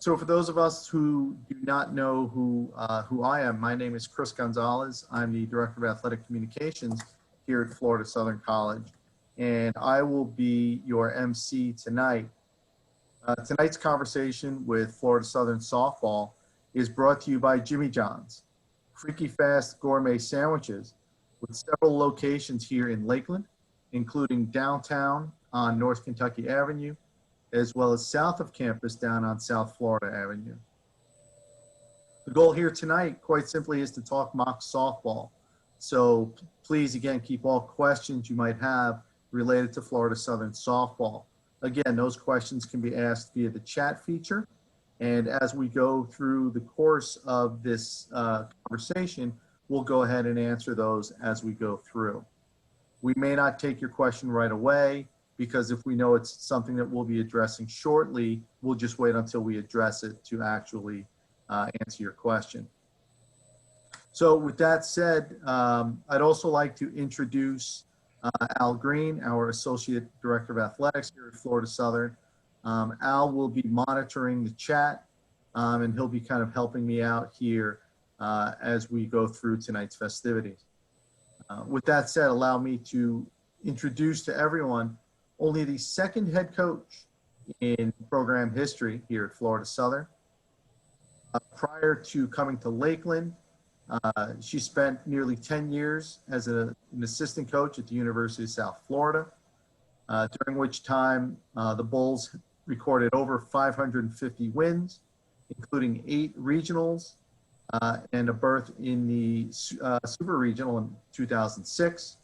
So for those of us who do not know who I am, my name is Chris Gonzalez. I'm the Director of Athletic Communications here at Florida Southern College, and I will be your MC tonight. Tonight's conversation with Florida Southern Softball is brought to you by Jimmy John's, freaky fast gourmet sandwiches with several locations here in Lakeland, including downtown on North Kentucky Avenue, as well as south of campus down on South Florida Avenue. The goal here tonight, quite simply, is to talk mock softball. So please, again, keep all questions you might have related to Florida Southern softball. Again, those questions can be asked via the chat feature. And as we go through the course of this conversation, we'll go ahead and answer those as we go through. We may not take your question right away, because if we know it's something that we'll be addressing shortly, we'll just wait until we address it to actually answer your question. So with that said, I'd also like to introduce Al Green, our Associate Director of Athletics here at Florida Southern. Al will be monitoring the chat, and he'll be kind of helping me out here as we go through tonight's festivities. With that said, allow me to introduce to everyone only the second head coach in program history here at Florida Southern. Prior to coming to Lakeland, she spent nearly 10 years as an assistant coach at the University of South Florida, during which time the Bulls recorded over 550 wins, including 8 regionals and a berth in the Super Regional in 2006.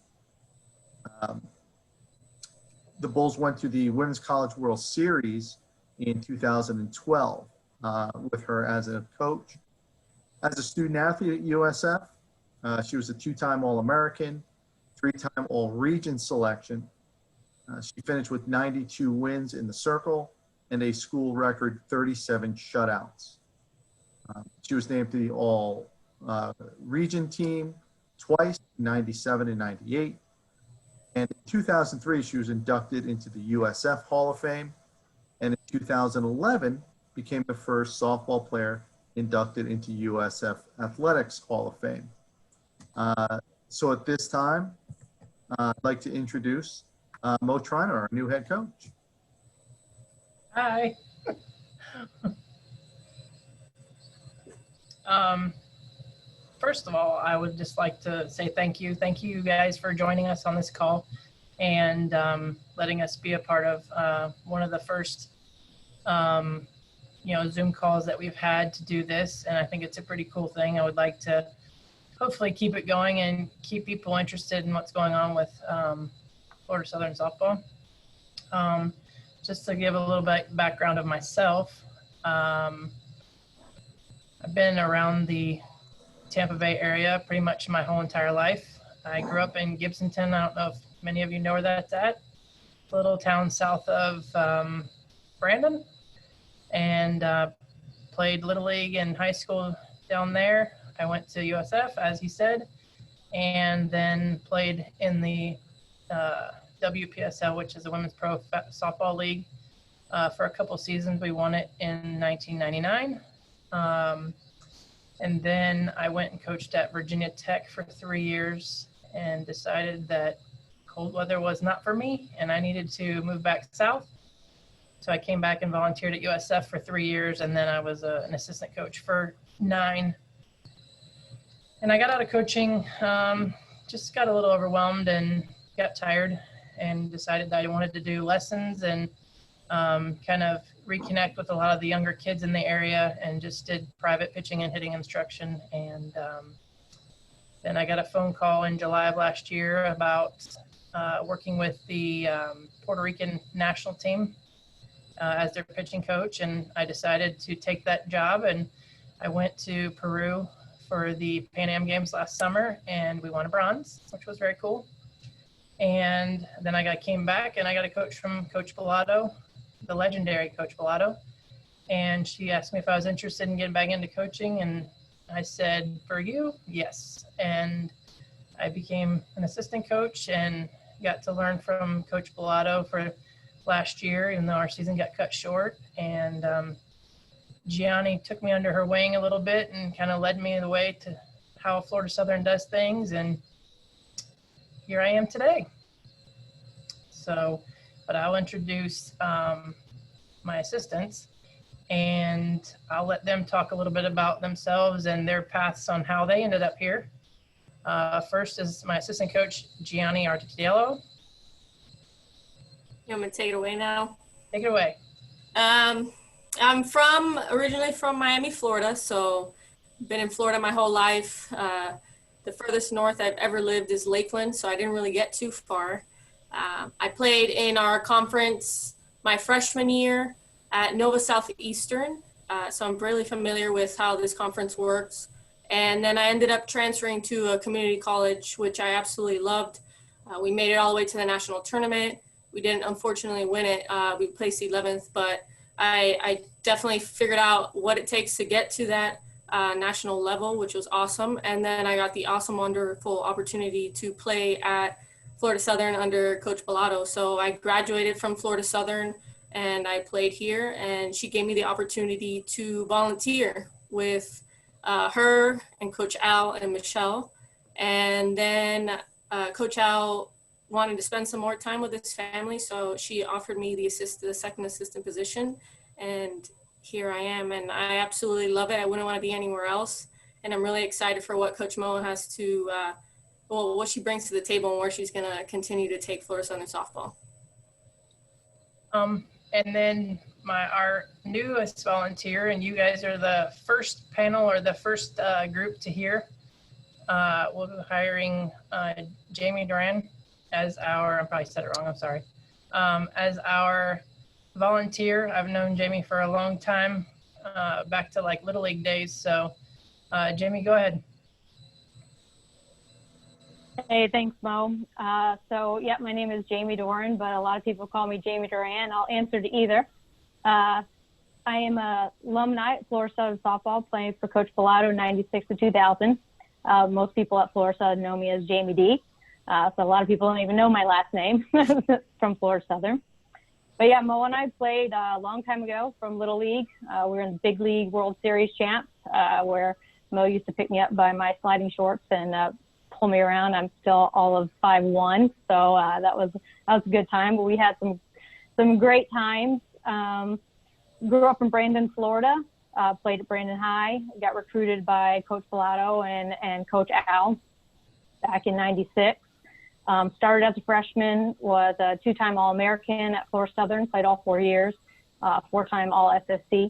The Bulls went to the Women's College World Series in 2012 with her as a coach. As a student athlete at USF, she was a 2-time All-American, 3-time All-Region selection. She finished with 92 wins in the circle and a school record 37 shutouts. She was named to the All-Region team twice, 97 and 98. And in 2003, she was inducted into the USF Hall of Fame. And in 2011, became the first softball player inducted into USF Athletics Hall of Fame. So at this time, I'd like to introduce Mo Triner, our new head coach. Hi. First of all, I would just like to say thank you. Thank you guys for joining us on this call and letting us be a part of one of the first Zoom calls that we've had to do this. And I think it's a pretty cool thing. I would like to hopefully keep it going and keep people interested in what's going on with Florida Southern softball. Just to give a little bit background of myself, I've been around the Tampa Bay area pretty much my whole entire life. I grew up in Gibsonton. I don't know if many of you know where that's at. A little town south of Brandon, and played Little League in high school down there. I went to USF, as he said, and then played in the WPSL, which is the Women's Pro Softball League, for a couple seasons. We won it in 1999. And then I went and coached at Virginia Tech for 3 years and decided that cold weather was not for me and I needed to move back south. So I came back and volunteered at USF for 3 years, and then I was an assistant coach for 9. And I got out of coaching, just got a little overwhelmed and got tired and decided that I wanted to do lessons and kind of reconnect with a lot of the younger kids in the area, and just did private pitching and hitting instruction. And then I got a phone call in July of last year about working with the Puerto Rican national team as their pitching coach. And I decided to take that job, and I went to Peru for the Pan Am Games last summer, and we won a bronze, which was very cool. And then I came back, and I got a coach from Coach Bellato, the legendary Coach Bellato. And she asked me if I was interested in getting back into coaching, and I said, for you, yes. And I became an assistant coach and got to learn from Coach Bellato for last year, even though our season got cut short. And Gianni took me under her wing a little bit and kind of led me the way to how Florida Southern does things. And here I am today. So, but I'll introduce my assistants, and I'll let them talk a little bit about themselves and their paths on how they ended up here. First is my assistant coach, Gianni Articello. You want me to take it away now? Take it away. I'm originally from Miami, Florida, so been in Florida my whole life. The furthest north I've ever lived is Lakeland, so I didn't really get too far. I played in our conference my freshman year at Nova Southeastern, so I'm really familiar with how this conference works. And then I ended up transferring to a community college, which I absolutely loved. We made it all the way to the national tournament. We didn't unfortunately win it. We placed 11th, but I definitely figured out what it takes to get to that national level, which was awesome. And then I got the awesome, wonderful opportunity to play at Florida Southern under Coach Bellato. So I graduated from Florida Southern and I played here, and she gave me the opportunity to volunteer with her and Coach Al and Michelle. And then Coach Al wanted to spend some more time with his family, so she offered me the second assistant position, and here I am, and I absolutely love it. I wouldn't want to be anywhere else, and I'm really excited for what Coach Mo has to, what she brings to the table and where she's going to continue to take Florida Southern softball. And then our newest volunteer, and you guys are the first panel or the first group to hear. We'll be hiring Jamie Duran as our, I probably said it wrong, I'm sorry, as our volunteer. I've known Jamie for a long time, back to like Little League days. So Jamie, go ahead. Hey, thanks, Mo. Yeah, my name is Jamie Doran, but a lot of people call me Jamie Duran. I'll answer to either. I am a alumni at Florida Southern softball, playing for Coach Bellato 96 to 2000. Most people at Florida Southern know me as Jamie D. So a lot of people don't even know my last name from Florida Southern. But yeah, Mo and I played a long time ago from Little League. We were in the Big League World Series champs, where Mo used to pick me up by my sliding shorts and pull me around. I'm still all of 5'1", so that was a good time. But we had some great times. Grew up in Brandon, Florida. Played at Brandon High. Got recruited by Coach Bellato and Coach Al back in '96. Started as a freshman, was a two-time All-American at Florida Southern, played all 4 years, four-time All-SSC.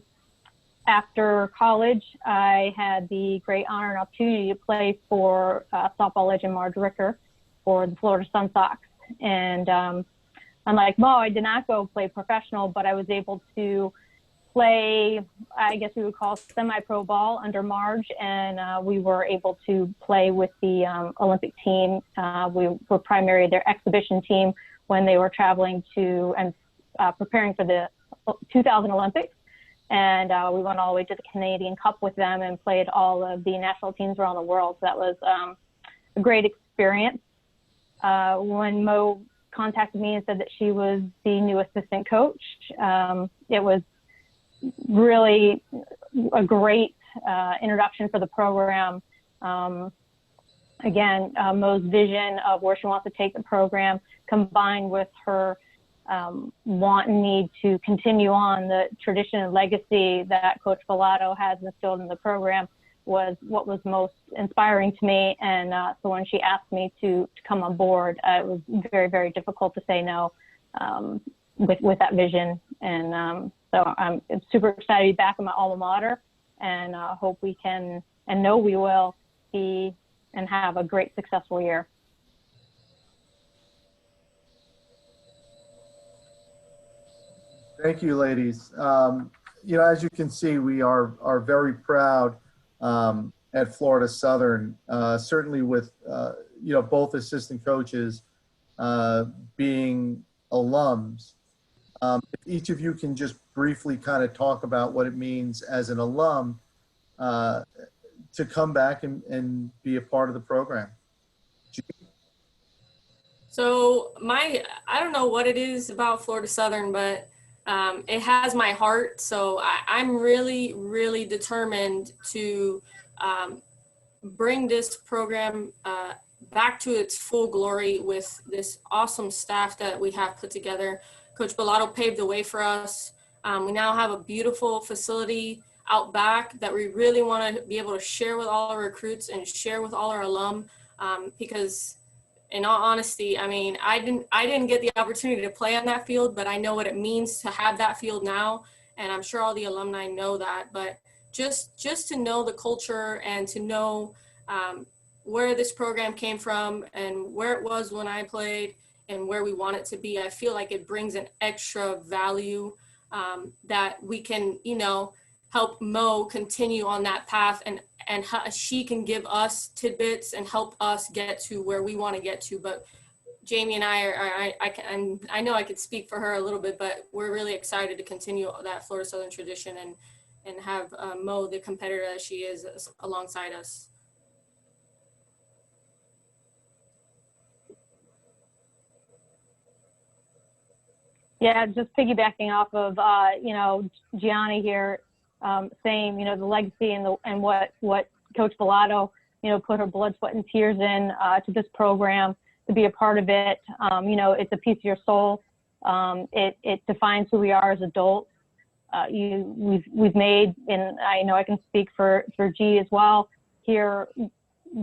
After college, I had the great honor and opportunity to play for softball legend Marge Ricker for the Florida Sun Sox. And unlike Mo, I did not go play professional, but I was able to play, I guess we would call semi-pro ball under Marge, and we were able to play with the Olympic team. We were primarily their exhibition team when they were traveling to and preparing for the 2000 Olympics. And we went all the way to the Canadian Cup with them and played all of the national teams around the world. So that was a great experience. When Mo contacted me and said that she was the new assistant coach, it was really a great introduction for the program. Again, Mo's vision of where she wants to take the program, combined with her want and need to continue on the tradition and legacy that Coach Bellato has instilled in the program, was what was most inspiring to me. And so when she asked me to come on board, it was very, very difficult to say no with that vision. And so I'm super excited to be back in my alma mater, and hope we can, and know we will, be and have a great, successful year. Thank you, ladies. As you can see, we are very proud at Florida Southern, certainly with, both assistant coaches being alums. If each of you can just briefly kind of talk about what it means as an alum to come back and be a part of the program. So I don't know what it is about Florida Southern, but it has my heart. So I'm really, really determined to bring this program back to its full glory with this awesome staff that we have put together. Coach Bellato paved the way for us. We now have a beautiful facility out back that we really want to be able to share with all our recruits and share with all our alum, because in all honesty, I mean, I didn't get the opportunity to play on that field, but I know what it means to have that field now. And I'm sure all the alumni know that, but just to know the culture and to know where this program came from and where it was when I played and where we want it to be, I feel like it brings an extra value that we can, you know, help Mo continue on that path, and she can give us tidbits and help us get to where we want to get to. But Jamie and I know I could speak for her a little bit, but we're really excited to continue that Florida Southern tradition and have Mo, the competitor that she is, alongside us. Yeah, just piggybacking off of, you know, Gianni here, saying, you know, the legacy and what Coach Bellato, you know, put her blood, sweat, and tears in to this program, to be a part of it. You know, it's a piece of your soul. It defines who we are as adults. We've made, and I know I can speak for G as well here,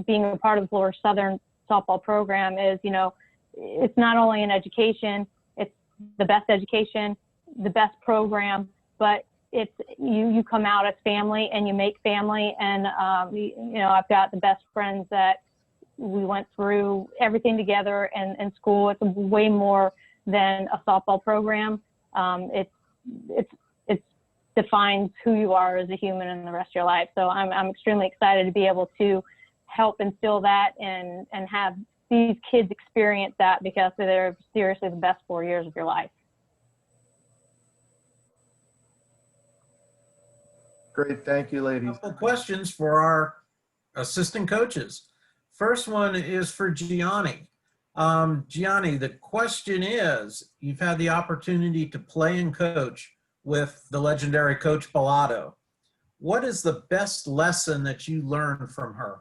being a part of the Florida Southern softball program is, you know, it's not only an education, it's the best education, the best program, but it's you come out as family and you make family. And you know, I've got the best friends that we went through everything together in school. It's way more than a softball program. It defines who you are as a human in the rest of your life. So I'm extremely excited to be able to help instill that and have these kids experience that, because they're seriously the best 4 years of your life. Great, thank you, ladies. Couple questions for our assistant coaches. First one is for Gianni. Gianni, the question is, you've had the opportunity to play and coach with the legendary Coach Bellato. What is the best lesson that you learned from her?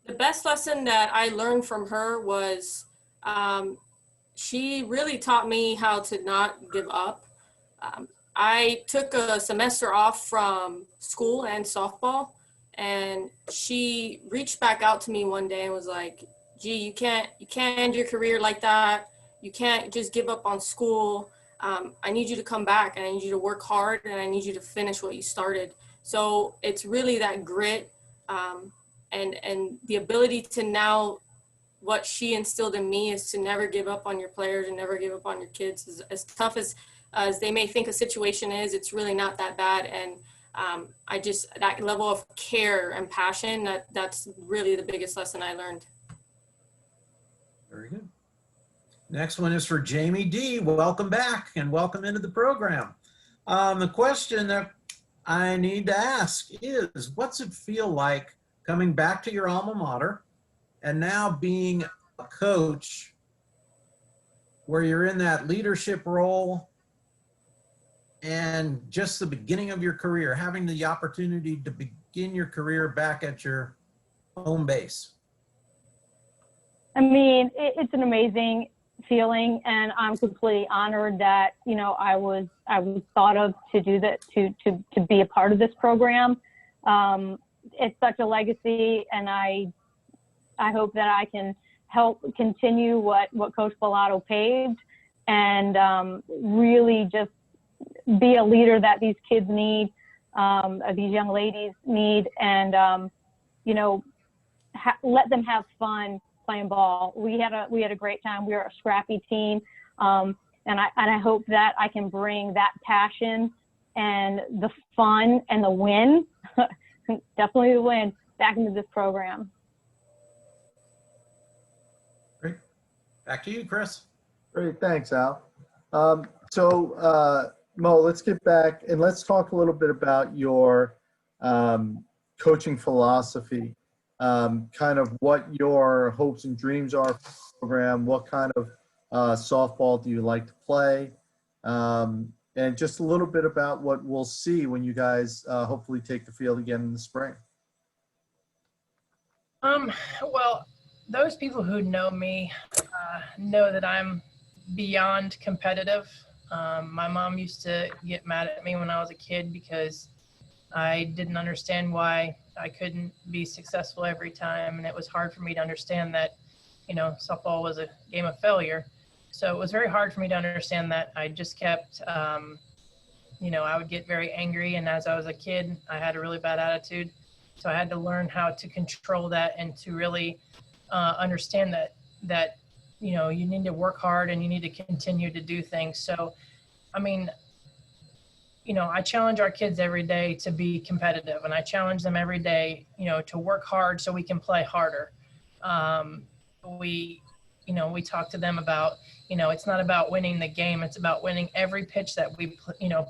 The best lesson that I learned from her was she really taught me how to not give up. I took a semester off from school and softball, and she reached back out to me one day and was like, "Gee, you can't end your career like that. You can't just give up on school. I need you to come back, and I need you to work hard, and I need you to finish what you started." So it's really that grit and the ability to now, what she instilled in me is to never give up on your players and never give up on your kids. As tough as they may think a situation is, it's really not that bad. And that level of care and passion, that's really the biggest lesson I learned. Very good. Next one is for Jamie D. Welcome back and welcome into the program. The question that I need to ask is, what's it feel like coming back to your alma mater and now being a coach where you're in that leadership role and just the beginning of your career, having the opportunity to begin your career back at your home base? I mean, it's an amazing feeling, and I'm completely honored that, you know, I was thought of to do that, to be a part of this program. It's such a legacy, and I hope that I can help continue what Coach Bellato paved, and really just be a leader that these kids need, these young ladies need, and you know, let them have fun playing ball. We had a great time. We were a scrappy team, and I hope that I can bring that passion and the fun and the win, definitely the win, back into this program. Great. Back to you, Chris. Great, thanks, Al. Mo, let's get back and let's talk a little bit about your coaching philosophy, kind of what your hopes and dreams are for the program, what kind of softball do you like to play, And just a little bit about what we'll see when you guys hopefully take the field again in the spring. Well, those people who know me know that I'm beyond competitive. My mom used to get mad at me when I was a kid because I didn't understand why I couldn't be successful every time. And it was hard for me to understand that, softball was a game of failure. So it was very hard for me to understand that. I just kept, I would get very angry. And as I was a kid, I had a really bad attitude. So I had to learn how to control that and to really understand that you need to work hard and you need to continue to do things. So, I mean, I challenge our kids every day to be competitive, and I challenge them every day, to work hard so we can play harder. We talk to them about, it's not about winning the game. It's about winning every pitch that we,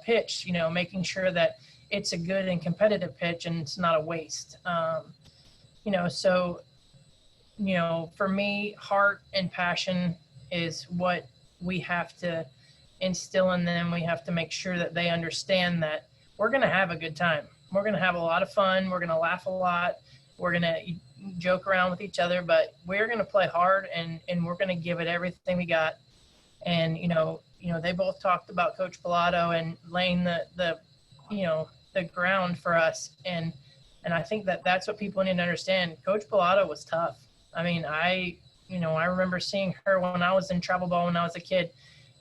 pitch, making sure that it's a good and competitive pitch and it's not a waste. So, for me, heart and passion is what we have to instill in them. We have to make sure that they understand that we're going to have a good time. We're going to have a lot of fun. We're going to laugh a lot. We're going to joke around with each other, but we're going to play hard and we're going to give it everything we got. And, they both talked about Coach Pilato and laying the ground for us. And I think that that's what people need to understand. Coach Pilato was tough. I mean, I remember seeing her when I was in travel ball when I was a kid,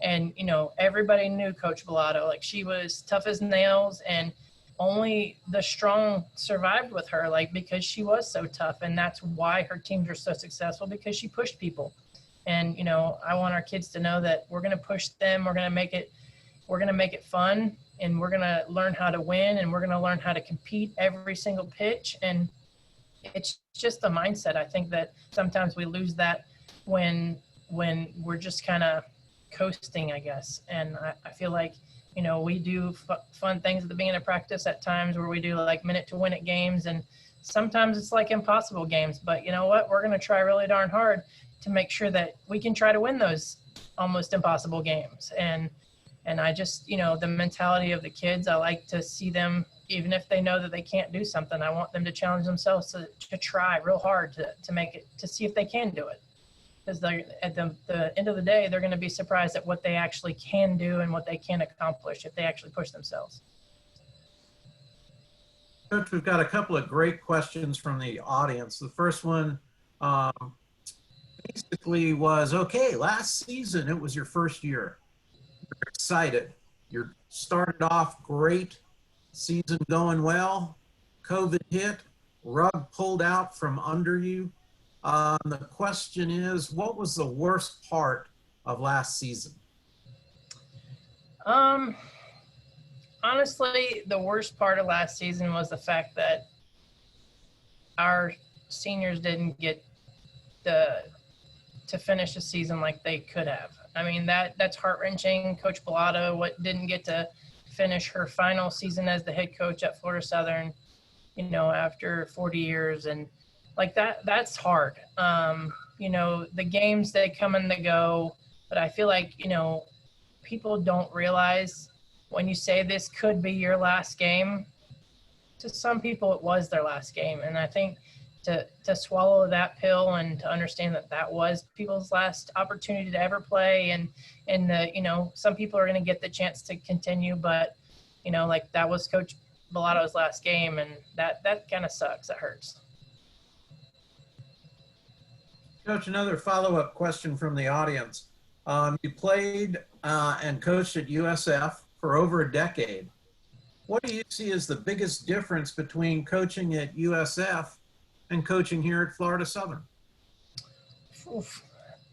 and, everybody knew Coach Pilato. Like, she was tough as nails, and only the strong survived with her, like, because she was so tough. And that's why her teams are so successful, because she pushed people. And, I want our kids to know that we're going to push them. We're going to make it fun, and we're going to learn how to win, and we're going to learn how to compete every single pitch. And it's just a mindset. I think that sometimes we lose that when we're just kind of coasting, I guess. And I feel like, we do fun things at the beginning of practice at times where we do like minute to win it games. And sometimes it's like impossible games, but you know what? We're going to try really darn hard to make sure that we can try to win those almost impossible games. And I just, the mentality of the kids, I like to see them, even if they know that they can't do something, I want them to challenge themselves to try real hard to make it, to see if they can do it. Because at the end of the day, they're going to be surprised at what they actually can do and what they can accomplish if they actually push themselves. Coach, we've got a couple of great questions from the audience. The first one basically was, okay, last season, it was your first year. You're excited. You started off great, season going well, COVID hit, rug pulled out from under you. The question is, what was the worst part of last season? Honestly, the worst part of last season was the fact that our seniors didn't get to finish the season like they could have. I mean, that's heart-wrenching. Coach Pilato didn't get to finish her final season as the head coach at Florida Southern, after 40 years. And like that's hard. The games, they come and they go, but I feel like, people don't realize when you say this could be your last game, to some people it was their last game. And I think to swallow that pill and to understand that was people's last opportunity to ever play. And some people are going to get the chance to continue, but, like that was Coach Pilato's last game, and that kind of sucks. That hurts. Coach, another follow-up question from the audience. You played and coached at USF for over a decade. What do you see as the biggest difference between coaching at USF and coaching here at Florida Southern? Oof.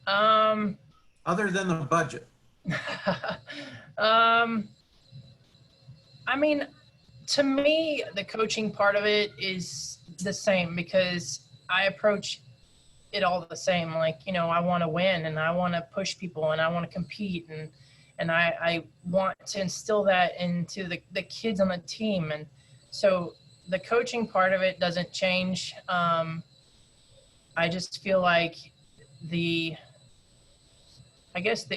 Other than the budget. I mean, to me, the coaching part of it is the same, because I approach it all the same. Like, I want to win, and I want to push people, and I want to compete, and I want to instill that into the kids on the team. And so the coaching part of it doesn't change. I just feel like the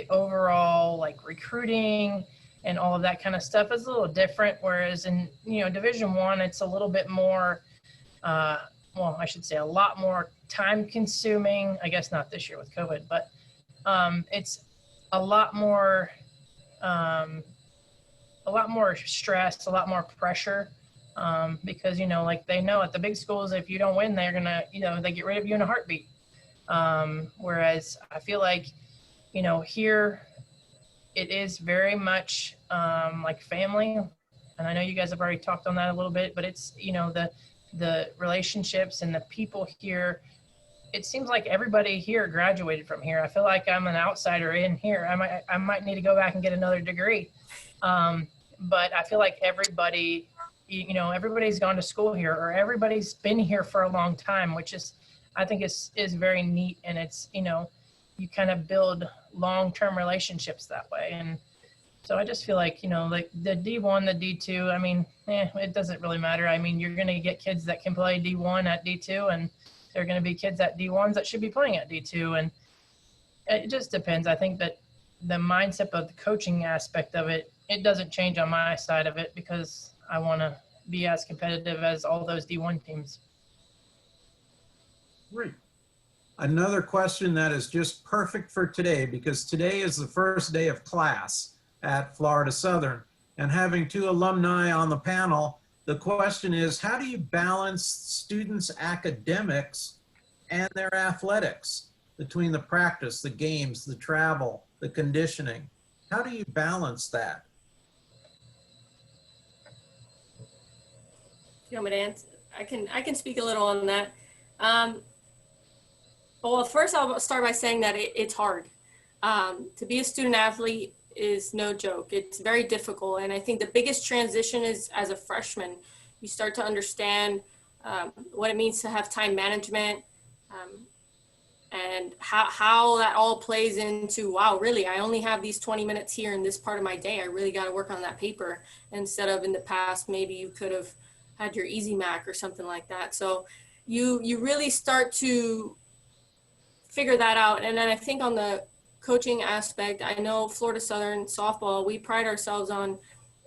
overall like recruiting, and all of that kind of stuff is a little different. Whereas in, Division I, it's a little bit more, well, I should say a lot more time consuming. I guess not this year with COVID, but it's a lot more stress, a lot more pressure, because, like they know at the big schools, if you don't win, they're going to, they get rid of you in a heartbeat. Whereas I feel like, here it is very much like family. And I know you guys have already talked on that a little bit, but it's, the relationships and the people here. It seems like everybody here graduated from here. I feel like I'm an outsider in here. I might need to go back and get another degree. But I feel like everybody, everybody's gone to school here, or everybody's been here for a long time, which is, I think is very neat. And it's, you kind of build long-term relationships that way. And so I just feel like, like the D1, the D2, I mean, it doesn't really matter. I mean, you're going to get kids that can play D1 at D2, and there are going to be kids at D1s that should be playing at D2. And it just depends. I think that the mindset of the coaching aspect of it, it doesn't change on my side of it, because I want to be as competitive as all those D1 teams. Great. Another question that is just perfect for today, because today is the first day of class at Florida Southern, and having two alumni on the panel, the question is, how do you balance students' academics and their athletics between the practice, the games, the travel, the conditioning? How do you balance that? You want me to answer? I can speak a little on that. Well, first I'll start by saying that it's hard. To be a student athlete is no joke. It's very difficult. And I think the biggest transition is as a freshman, you start to understand what it means to have time management, and how that all plays into, wow, really, I only have these 20 minutes here in this part of my day. I really got to work on that paper, instead of in the past, maybe you could have had your Easy Mac or something like that. So you really start to figure that out. And then I think on the coaching aspect, I know Florida Southern softball, we pride ourselves on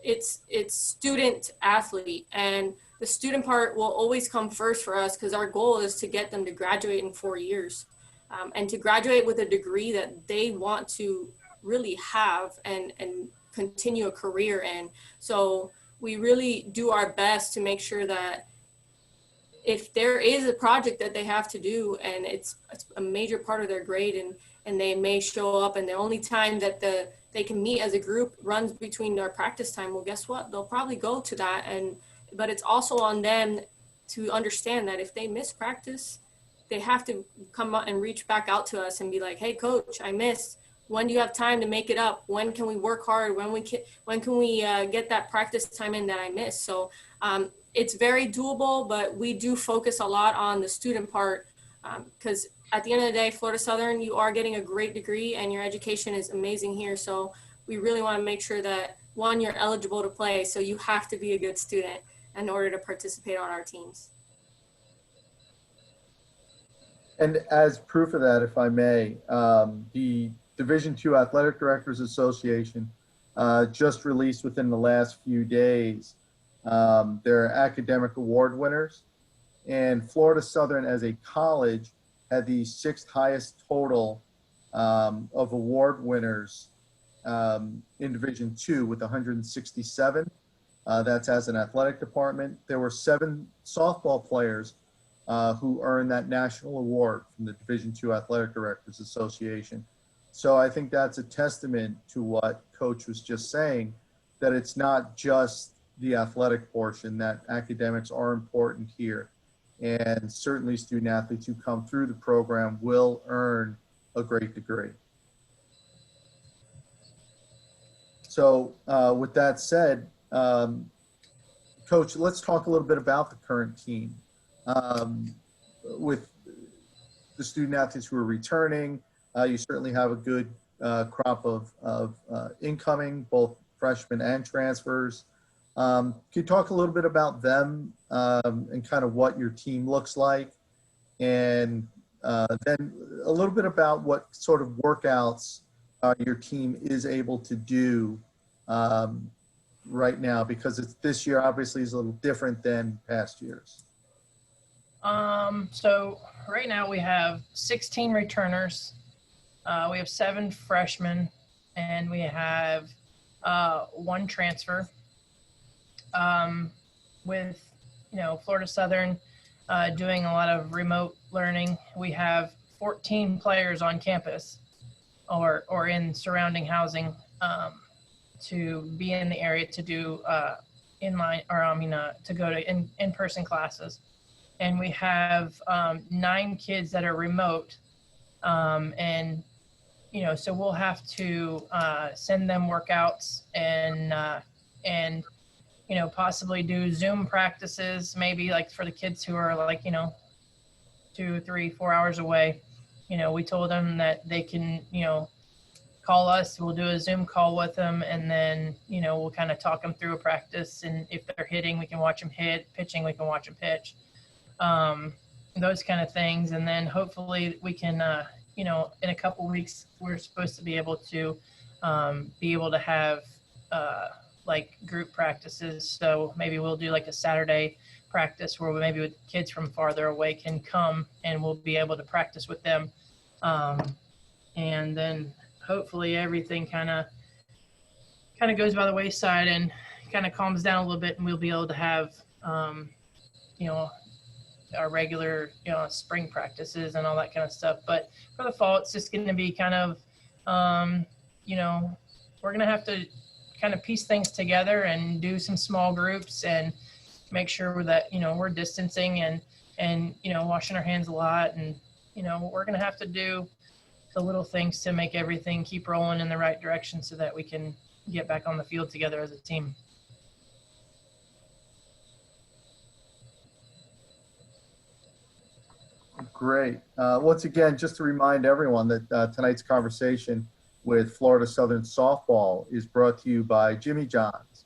it's student athlete, and the student part will always come first for us, because our goal is to get them to graduate in 4 years, and to graduate with a degree that they want to really have and continue a career in. So we really do our best to make sure that if there is a project that they have to do, and it's a major part of their grade, and they may show up, and the only time that they can meet as a group runs between their practice time, well, guess what? They'll probably go to that. But it's also on them to understand that if they miss practice, they have to come out and reach back out to us and be like, hey, coach, I missed. When do you have time to make it up? When can we work hard? When can we get that practice time in that I missed? So it's very doable, but we do focus a lot on the student part, because at the end of the day, Florida Southern, you are getting a great degree and your education is amazing here. So we really want to make sure that, one, you're eligible to play. So you have to be a good student in order to participate on our teams. And as proof of that, if I may, the Division II Athletic Directors Association just released within the last few days their academic award winners. And Florida Southern as a college had the 6th highest total of award winners in Division II with 167. That's as an athletic department. There were 7 softball players who earned that national award from the Division II Athletic Directors Association. So I think that's a testament to what Coach was just saying, that it's not just the athletic portion, that academics are important here. And certainly student athletes who come through the program will earn a great degree. So with that said, Coach, let's talk a little bit about the current team. With the student athletes who are returning, you certainly have a good crop of incoming, both freshmen and transfers. Can you talk a little bit about them and kind of what your team looks like? And then a little bit about what sort of workouts your team is able to do right now, because this year obviously is a little different than past years? So right now we have 16 returners. We have 7 freshmen, and we have 1 transfer. With Florida Southern doing a lot of remote learning, we have 14 players on campus or in surrounding housing to be in the area to do to go to in-person classes. And we have 9 kids that are remote, and so we'll have to send them workouts and possibly do Zoom practices, maybe like for the kids who are like 2, 3, 4 hours away. We told them that they can call us. We'll do a Zoom call with them, and then we'll kind of talk them through a practice. And if they're hitting, we can watch them hit. Pitching, we can watch them pitch. Those kind of things. And then hopefully we can, in a couple weeks, we're supposed to be able to have like group practices. So maybe we'll do like a Saturday practice where maybe with kids from farther away can come, and we'll be able to practice with them. And then hopefully everything kind of goes by the wayside and kind of calms down a little bit, and we'll be able to have, our regular, spring practices and all that kind of stuff. But for the fall, it's just going to be kind of, we're going to have to kind of piece things together and do some small groups and make sure that, we're distancing and washing our hands a lot. And, we're going to have to do the little things to make everything keep rolling in the right direction so that we can get back on the field together as a team. Great. Once again, just to remind everyone that tonight's conversation with Florida Southern Softball is brought to you by Jimmy John's,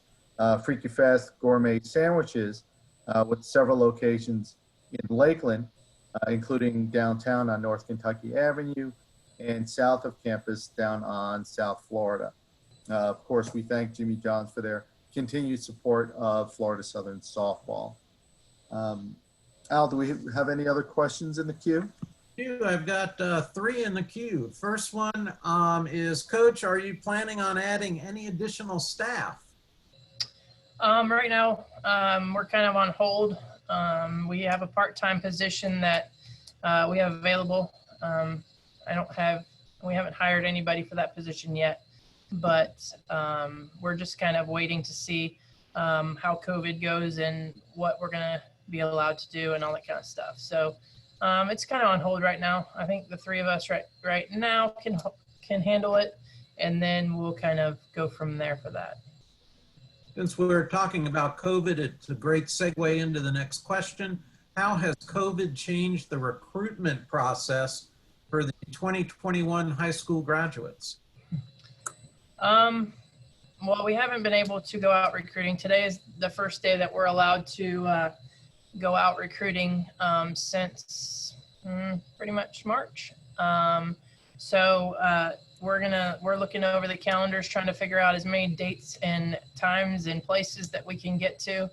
Freaky Fast Gourmet Sandwiches, with several locations in Lakeland, including downtown on North Kentucky Avenue and south of campus down on South Florida. Of course, we thank Jimmy John's for their continued support of Florida Southern Softball. Al, do we have any other questions in the queue? I've got 3 in the queue. First one is, Coach, are you planning on adding any additional staff? Right now, we're kind of on hold. We have a part-time position that we have available. We haven't hired anybody for that position yet, but we're just kind of waiting to see how COVID goes and what we're going to be allowed to do and all that kind of stuff. So it's kind of on hold right now. I think the 3 of us right now can handle it, and then we'll kind of go from there for that. Since we're talking about COVID, it's a great segue into the next question. How has COVID changed the recruitment process for the 2021 high school graduates? Well, we haven't been able to go out recruiting. Today is the first day that we're allowed to go out recruiting since pretty much March. So we're looking over the calendars, trying to figure out as many dates and times and places that we can get to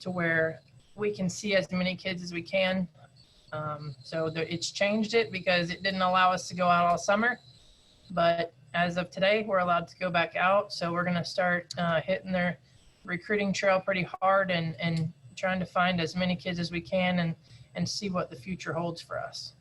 where we can see as many kids as we can. So it's changed it because it didn't allow us to go out all summer, but as of today, we're allowed to go back out. So we're going to start hitting their recruiting trail pretty hard and trying to find as many kids as we can and see what the future holds for us.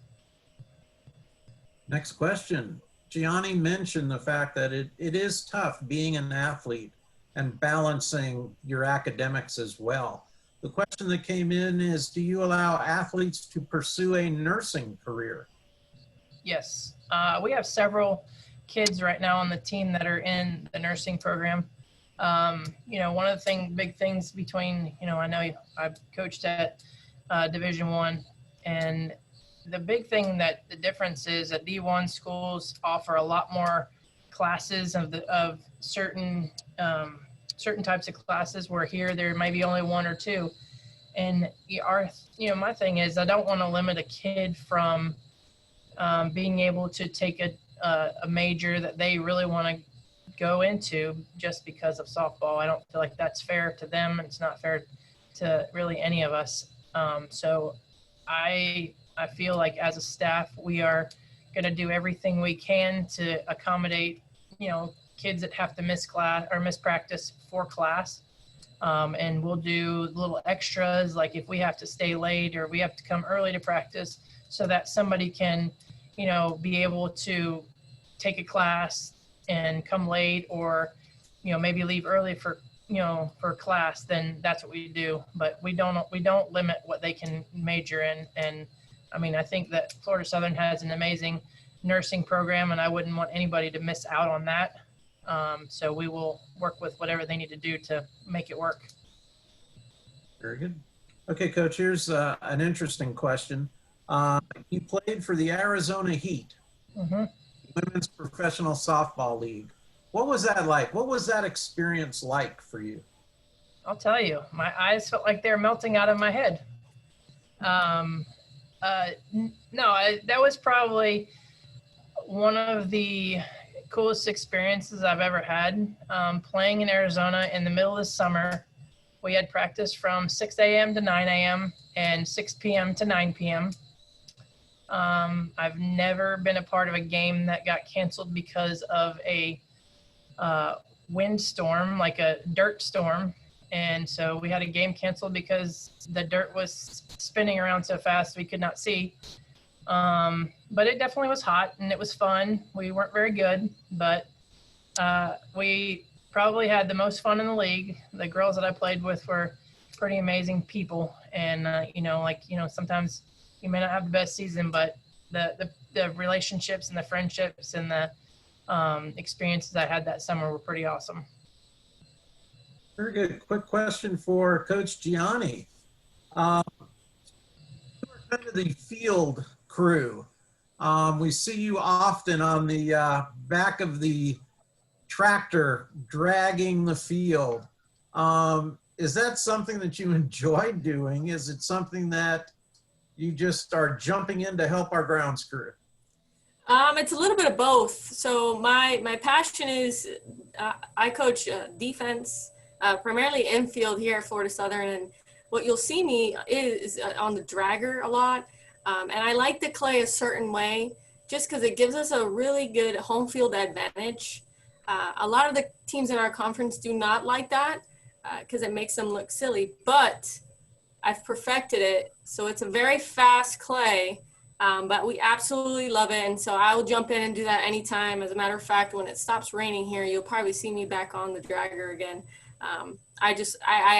Next question. Gianni mentioned the fact that it is tough being an athlete and balancing your academics as well. The question that came in is, do you allow athletes to pursue a nursing career? Yes. We have several kids right now on the team that are in the nursing program. One of the big things between, I know I've coached at Division I, and the big thing that the difference is that D1 schools offer a lot more classes of certain types of classes, where here there may be only 1 or 2. And my thing is, I don't want to limit a kid from being able to take a major that they really want to go into just because of softball. I don't feel like that's fair to them. It's not fair to really any of us. So I feel like as a staff, we are going to do everything we can to accommodate, kids that have to miss class or miss practice for class. And we'll do little extras, like if we have to stay late or we have to come early to practice so that somebody can, be able to take a class and come late, or, maybe leave early for class, then that's what we do. But we don't limit what they can major in. And I mean, I think that Florida Southern has an amazing nursing program, and I wouldn't want anybody to miss out on that. So we will work with whatever they need to do to make it work. Very good. Okay, Coach, here's an interesting question. You played for the Arizona Heat, Women's Professional Softball League. What was that like? What was that experience like for you? I'll tell you, my eyes felt like they were melting out of my head. That was probably one of the coolest experiences I've ever had. Playing in Arizona in the middle of the summer. We had practice from 6 a.m. to 9 a.m. and 6 p.m. to 9 p.m. I've never been a part of a game that got canceled because of a windstorm, like a dirt storm. And so we had a game canceled because the dirt was spinning around so fast we could not see. But it definitely was hot and it was fun. We weren't very good, but we probably had the most fun in the league. The girls that I played with were pretty amazing people. And, sometimes you may not have the best season, but the relationships and the friendships and the experiences I had that summer were pretty awesome. Very good. Quick question for Coach Gianni. You are kind of the field crew. We see you often on the back of the tractor dragging the field. Is that something that you enjoy doing? Is it something that you just are jumping in to help our grounds crew? It's a little bit of both. So my passion is I coach defense, primarily infield here at Florida Southern, and what you'll see me is on the dragger a lot. And I like to play a certain way just because it gives us a really good home field advantage. A lot of the teams in our conference do not like that because it makes them look silly, but I've perfected it. So it's a very fast clay, but we absolutely love it. And so I will jump in and do that anytime. As a matter of fact, when it stops raining here, you'll probably see me back on the dragger again. I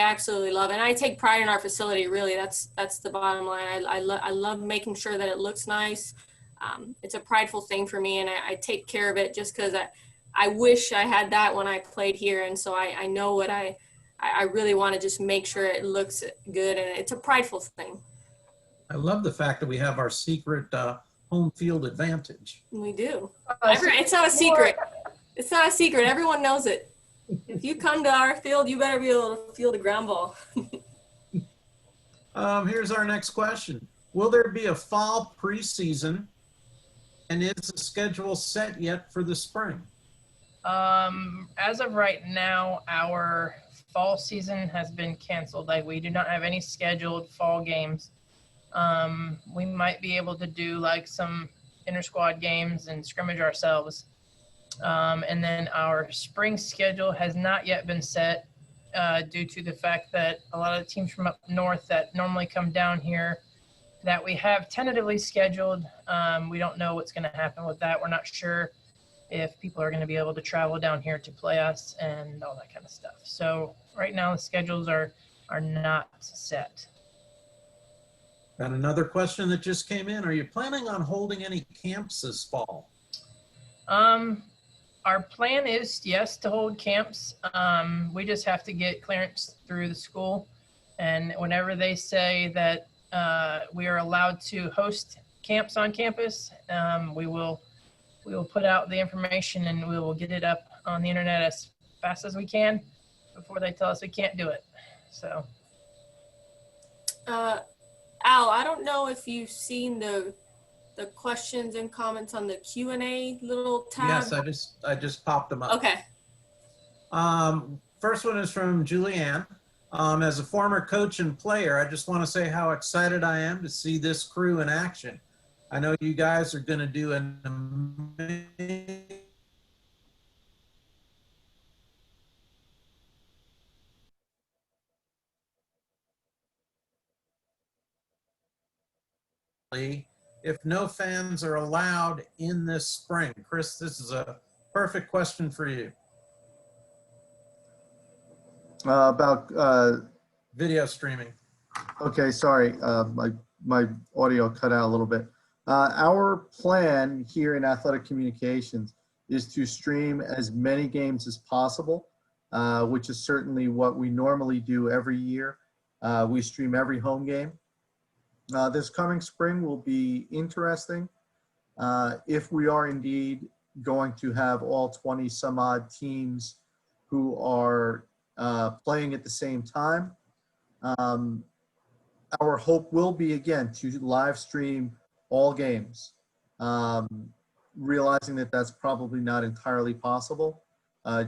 absolutely love it. And I take pride in our facility, really. That's the bottom line. I love making sure that it looks nice. It's a prideful thing for me, and I take care of it just because I wish I had that when I played here. And so I know what I really want to just make sure it looks good, and it's a prideful thing. I love the fact that we have our secret home field advantage. We do. It's not a secret. It's not a secret. Everyone knows it. If you come to our field, you better be able to field a ground ball. Here's our next question. Will there be a fall preseason, and is the schedule set yet for the spring? As of right now, our fall season has been canceled. Like, we do not have any scheduled fall games. We might be able to do like some inter-squad games and scrimmage ourselves. And then our spring schedule has not yet been set due to the fact that a lot of the teams from up north that normally come down here that we have tentatively scheduled, we don't know what's going to happen with that. We're not sure if people are going to be able to travel down here to play us and all that kind of stuff. So right now the schedules are not set. Got another question that just came in. Are you planning on holding any camps this fall? Our plan is, yes, to hold camps. We just have to get clearance through the school. And whenever they say that we are allowed to host camps on campus, we will put out the information and we will get it up on the internet as fast as we can before they tell us we can't do it. So. Al, I don't know if you've seen the questions and comments on the Q&A little tab. Yes, I just popped them up. Okay. First one is from Julianne. As a former coach and player, I just want to say how excited I am to see this crew in action. I know you guys are going to do an amazing if no fans are allowed in this spring. Chris, this is a perfect question for you. About, Video streaming. okay, sorry, my audio cut out a little bit. Our plan here in Athletic Communications is to stream as many games as possible, which is certainly what we normally do every year. We stream every home game. This coming spring will be interesting. If we are indeed going to have all 20 some odd teams who are playing at the same time, our hope will be, again, to live stream all games, realizing that that's probably not entirely possible,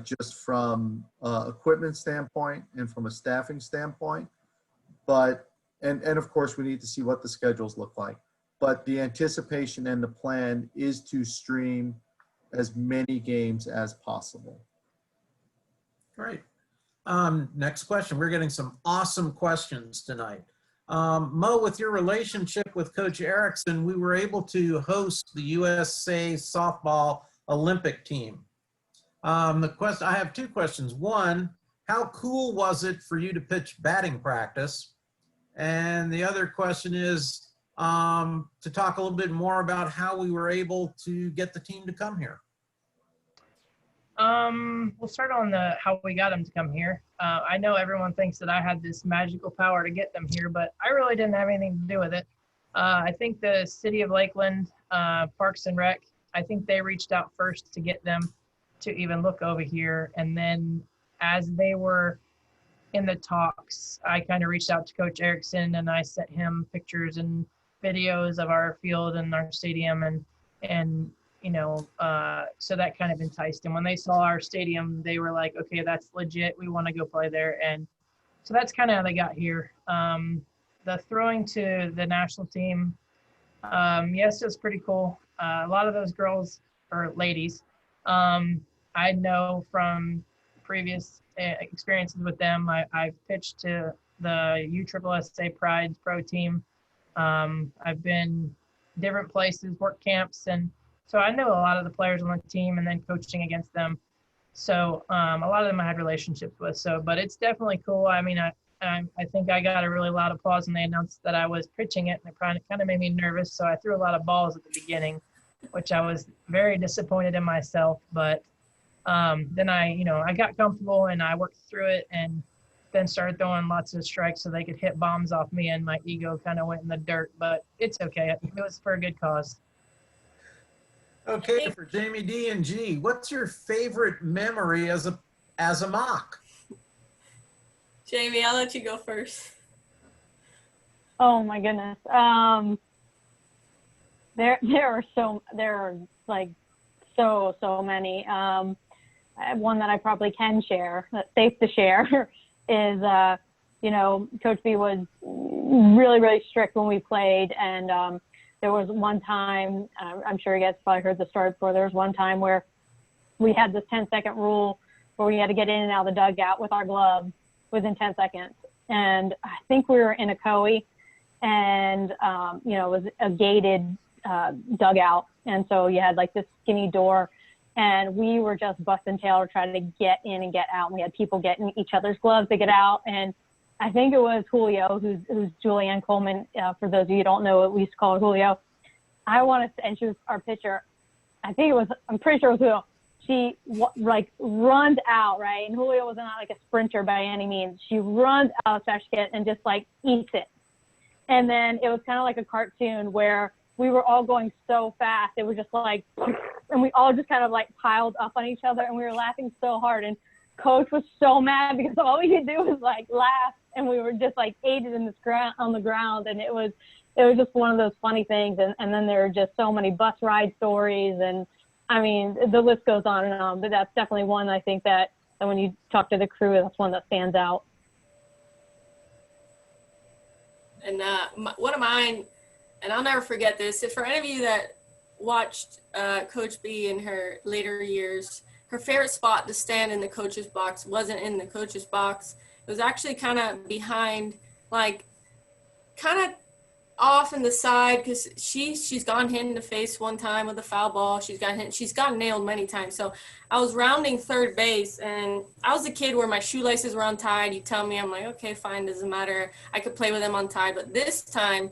just from equipment standpoint and from a staffing standpoint. But, and of course, we need to see what the schedules look like. But the anticipation and the plan is to stream as many games as possible. Great. Next question. We're getting some awesome questions tonight. Mo, with your relationship with Coach Erickson, we were able to host the USA softball Olympic team. I have two questions. One, how cool was it for you to pitch batting practice? And the other question is to talk a little bit more about how we were able to get the team to come here. We'll start on how we got them to come here. I know everyone thinks that I had this magical power to get them here, but I really didn't have anything to do with it. I think the city of Lakeland, Parks and Rec, I think they reached out first to get them to even look over here. And then as they were in the talks, I kind of reached out to Coach Erickson and I sent him pictures and videos of our field and our stadium and you know, so that kind of enticed them. When they saw our stadium, they were like, okay, that's legit. We want to go play there. And so that's kind of how they got here. The throwing to the national team, yes, it was pretty cool. A lot of those girls or ladies, I know from previous experiences with them. I've pitched to the USSSA Pride Pro team. I've been different places, work camps, and so I know a lot of the players on the team and then coaching against them. So a lot of them I had relationships with. So, but it's definitely cool. I mean, I think I got a really loud applause when they announced that I was pitching it, and it kind of made me nervous. So I threw a lot of balls at the beginning, which I was very disappointed in myself. But then I got comfortable and I worked through it and then started throwing lots of strikes so they could hit bombs off me, and my ego kind of went in the dirt. But it's okay. It was for a good cause. Okay, for Jamie D and G, what's your favorite memory as a mock? Jamie, I'll let you go first. Oh my goodness. There are like so many. One that I probably can share, that's safe to share, is Coach B was really strict when we played, and there was one time, I'm sure you guys probably heard the story before, there was one time where we had this 10-second rule where we had to get in and out of the dugout with our gloves within 10 seconds. And I think we were in a Coe, and, it was a gated dugout. And so you had like this skinny door, and we were just busting tail trying to get in and get out. And we had people getting each other's gloves to get out. And I think it was Julio, who's Julianne Coleman. For those of you who don't know, we used to call her Julio. And she was our pitcher. I'm pretty sure it was Julio. She runs out, right? And Julio was not like a sprinter by any means. She runs out of fast hit and just like eats it. And then it was kind of like a cartoon where we were all going so fast. It was just like, and we all just kind of like piled up on each other, and we were laughing so hard. And Coach was so mad because all we could do was like laugh, and we were just like aided in on the ground. And it was just one of those funny things. And then there are just so many bus ride stories, and I mean, the list goes on and on, but that's definitely one I think that when you talk to the crew, that's one that stands out. And one of mine, and I'll never forget this, if for any of you that watched Coach B in her later years, her favorite spot to stand in the coach's box wasn't in the coach's box. It was actually kind of behind, like, kind of off in the side, because she's gone hit in the face one time with a foul ball. She's gotten nailed many times. So I was rounding third base, and I was a kid where my shoelaces were untied. You tell me, I'm like, okay, fine, doesn't matter. I could play with them untied. But this time,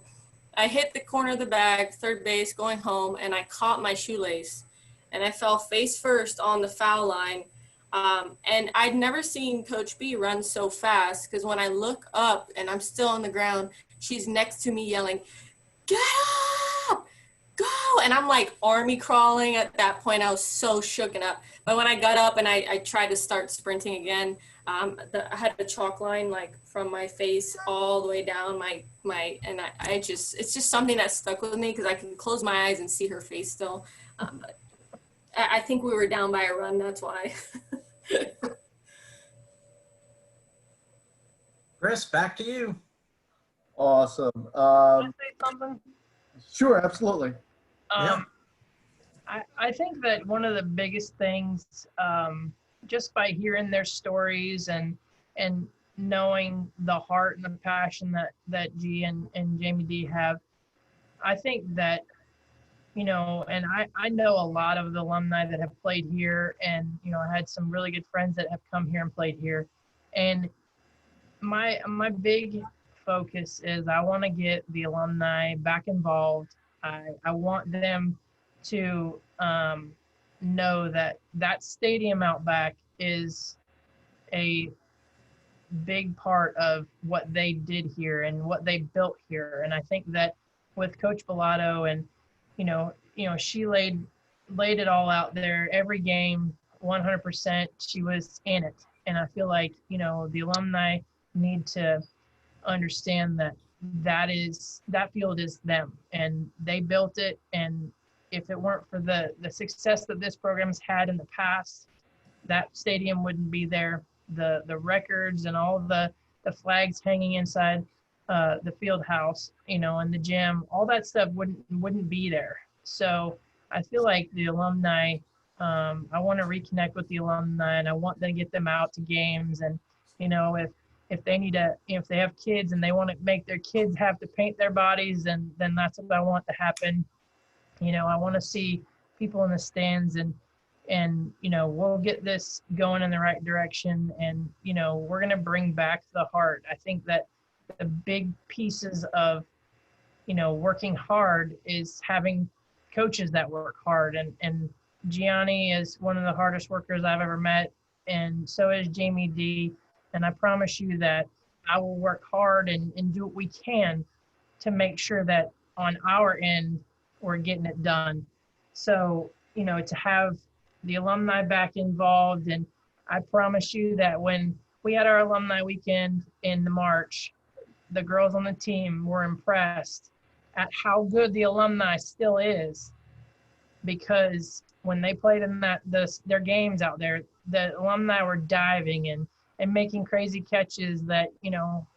I hit the corner of the bag, third base, going home, and I caught my shoelace, and I fell face first on the foul line. And I'd never seen Coach B run so fast, because when I look up and I'm still on the ground, she's next to me yelling, "Get up, go!" And I'm like army crawling at that point. I was so shooken up. But when I got up and I tried to start sprinting again, I had a chalk line like from my face all the way down it's just something that stuck with me, because I can close my eyes and see her face still. But I think we were down by a run, that's why. Chris, back to you. Awesome. Can I say something? Sure, absolutely. Yeah. I think that one of the biggest things, just by hearing their stories and knowing the heart and the passion that G and Jamie D have, I think that, and I know a lot of the alumni that have played here, and, I had some really good friends that have come here and played here. And my big focus is I want to get the alumni back involved. I want them to know that stadium out back is a big part of what they did here and what they built here. And I think that with Coach Bellato and, she laid it all out there every game, 100%. She was in it. And I feel like, the alumni need to understand that field is them, and they built it. And if it weren't for the success that this program's had in the past, that stadium wouldn't be there. The records and all the flags hanging inside the field house, and the gym, all that stuff wouldn't be there. So I feel like the alumni, I want to reconnect with the alumni, and I want to get them out to games. And, if they need if they have kids and they want to make their kids have to paint their bodies, then that's what I want to happen. I want to see people in the stands, and we'll get this going in the right direction. And, we're going to bring back the heart. I think that the big pieces of, working hard is having coaches that work hard. And Gianni is one of the hardest workers I've ever met. And so is Jamie D. And I promise you that I will work hard and do what we can to make sure that on our end, we're getting it done. So, to have the alumni back involved. And I promise you that when we had our alumni weekend in March, the girls on the team were impressed at how good the alumni still is, because when they played in their games out there, the alumni were diving and making crazy catches that,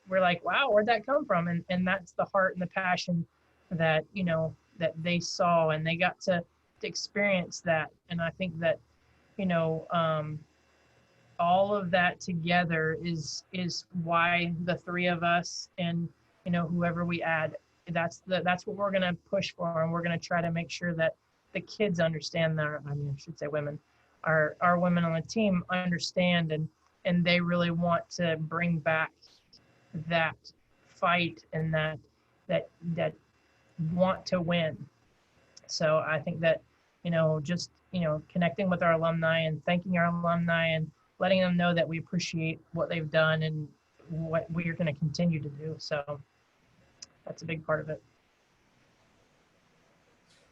we're like, wow, where'd that come from? And that's the heart and the passion that, that they saw, and they got to experience that. And I think that, all of that together is why the three of us and, whoever we add, that's what we're going to push for. And we're going to try to make sure that the kids understand that, I should say women, our women on the team understand, and they really want to bring back that fight and that want to win. So I think that, just, connecting with our alumni and thanking our alumni and letting them know that we appreciate what they've done and what we are going to continue to do. So that's a big part of it.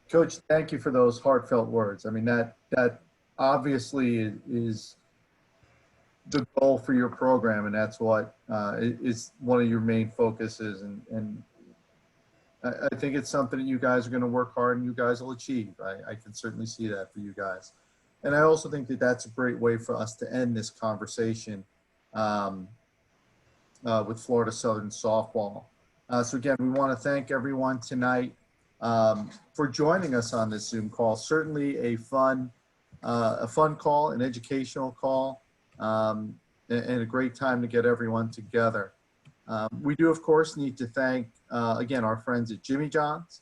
Coach, thank you for those heartfelt words. That obviously is the goal for your program, and that's what is one of your main focuses. And I think it's something that you guys are going to work hard and you guys will achieve. I can certainly see that for you guys. And I also think that that's a great way for us to end this conversation with Florida Southern softball. So again, we want to thank everyone tonight for joining us on this Zoom call. Certainly a fun call, an educational call, and a great time to get everyone together. We do, of course, need to thank, again, our friends at Jimmy John's,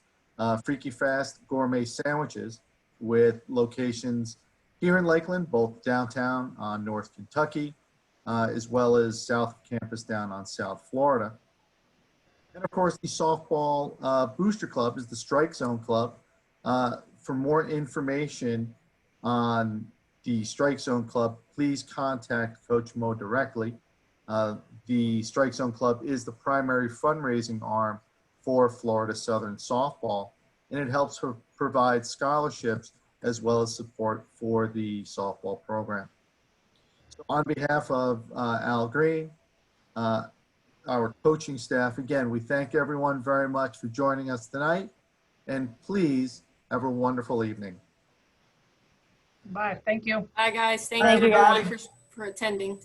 Freaky Fast Gourmet Sandwiches, with locations here in Lakeland, both downtown on North Kentucky, as well as South Campus down on South Florida. And of course, the softball booster club is the Strike Zone Club. For more information on the Strike Zone Club, please contact Coach Mo directly. The Strike Zone Club is the primary fundraising arm for Florida Southern softball, and it helps provide scholarships as well as support for the softball program. So on behalf of Al Green, our coaching staff, again, we thank everyone very much for joining us tonight, and please have a wonderful evening. Bye. Thank you. Bye, guys. Thank Thank you you, everyone guys. for attending.